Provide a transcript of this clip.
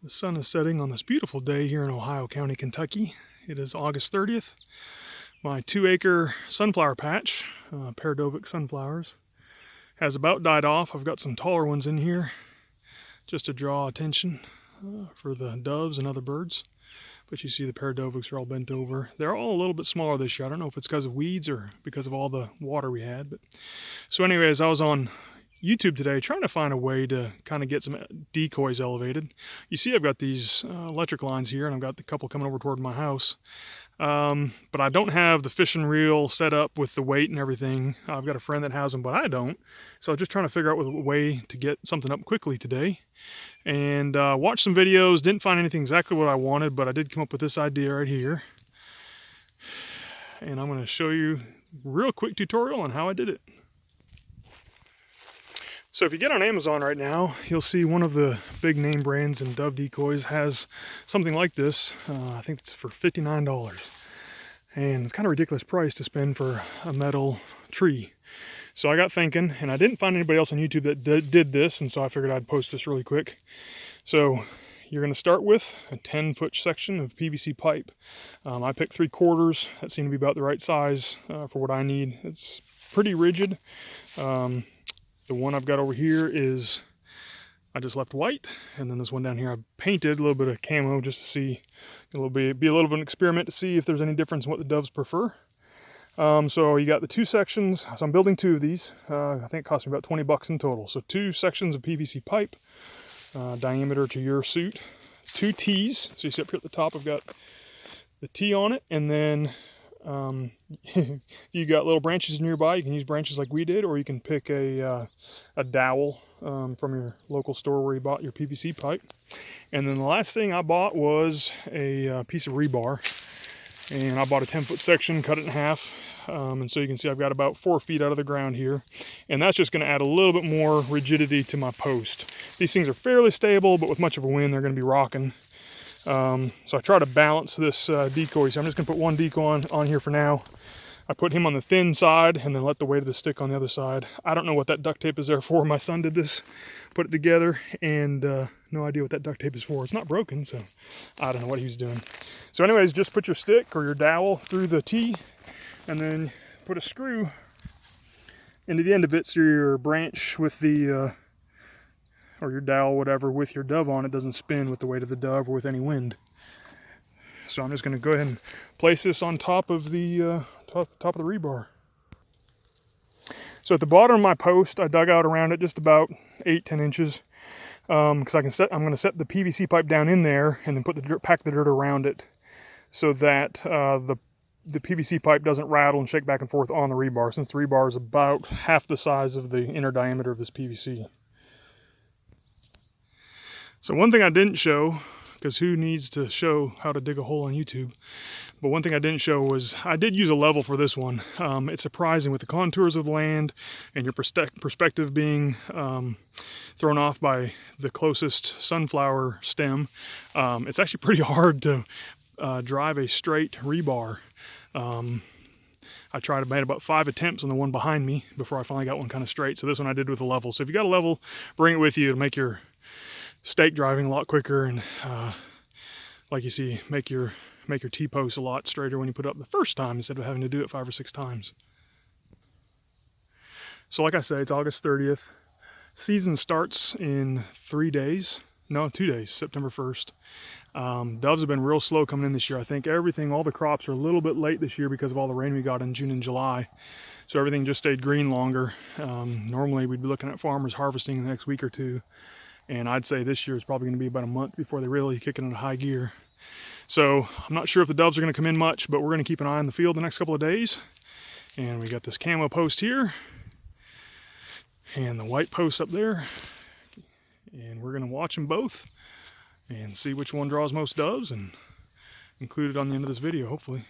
The sun is setting on this beautiful day here in Ohio County, Kentucky. It is August 30th. My 2-acre sunflower patch, Paradovic sunflowers, has about died off. I've got some taller ones in here just to draw attention for the doves and other birds. But you see the Paradovics are all bent over. They're all a little bit smaller this year. I don't know if it's because of weeds or because of all the water we had. So anyways, I was on YouTube today trying to find a way to kind of get some decoys elevated. You see I've got these electric lines here, and I've got a couple coming over toward my house. But I don't have the fishing reel set up with the weight and everything. I've got a friend that has them, but I don't. So I was just trying to figure out a way to get something up quickly today. And watched some videos, didn't find anything exactly what I wanted, but I did come up with this idea right here. And I'm going to show you a real quick tutorial on how I did it. So if you get on Amazon right now, you'll see one of the big name brands in dove decoys has something like this. I think it's for $59. And it's kind of a ridiculous price to spend for a metal tree. So I got thinking, and I didn't find anybody else on YouTube that did this, and so I figured I'd post this really quick. So you're going to start with a 10-foot section of PVC pipe. I picked 3/4. That seemed to be about the right size for what I need. It's pretty rigid. The one I've got over here is, I just left white, and then this one down here I painted a little bit of camo just to see, be a little bit of an experiment to see if there's any difference in what the doves prefer. So you got the two sections. So I'm building 2 of these. I think it cost me about 20 bucks in total. So 2 sections of PVC pipe, diameter to your suit. 2 T's. So you see up here at the top, I've got the T on it, and then if you got little branches nearby, you can use branches like we did, or you can pick a dowel from your local store where you bought your PVC pipe. And then the last thing I bought was a piece of rebar, and I bought a 10-foot section, cut it in half, and so you can see I've got about 4 feet out of the ground here, and that's just going to add a little bit more rigidity to my post. These things are fairly stable, but with much of a wind they're going to be rocking. So I try to balance this decoy. So I'm just going to put one decoy on here for now. I put him on the thin side and then let the weight of the stick on the other side. I don't know what that duct tape is there for. My son did this, put it together, and no idea what that duct tape is for. It's not broken, so I don't know what he was doing. So anyways, just put your stick or your dowel through the T, and then put a screw into the end of it so your branch with the or your dowel, whatever, with your dove on it doesn't spin with the weight of the dove or with any wind. So I'm just going to go ahead and place this on top of the top of the rebar. So at the bottom of my post, I dug out around it just about 8-10 inches because I'm going to set the PVC pipe down in there and then pack the dirt around it so that the PVC pipe doesn't rattle and shake back and forth on the rebar, since the rebar is about half the size of the inner diameter of this PVC. So one thing I didn't show, because who needs to show how to dig a hole on YouTube, but one thing I didn't show was I did use a level for this one. It's surprising with the contours of the land and your perspective being thrown off by the closest sunflower stem. It's actually pretty hard to drive a straight rebar. I made about 5 attempts on the one behind me before I finally got one kind of straight. So this one I did with a level. So if you got a level, bring it with you to make your stake driving a lot quicker, and like you see, make your T-post a lot straighter when you put it up the first time instead of having to do it 5 or 6 times. So like I say, it's August 30th. Season starts in 2 days, September 1st. Doves have been real slow coming in this year. I think all the crops are a little bit late this year because of all the rain we got in June and July. So everything just stayed green longer. Normally we'd be looking at farmers harvesting in the next week or 2. And I'd say this year is probably going to be about a month before they really kick it into high gear. So I'm not sure if the doves are going to come in much, but we're going to keep an eye on the field the next couple of days. And we got this camo post here and the white post up there. And we're going to watch them both and see which one draws most doves and include it on the end of this video, hopefully.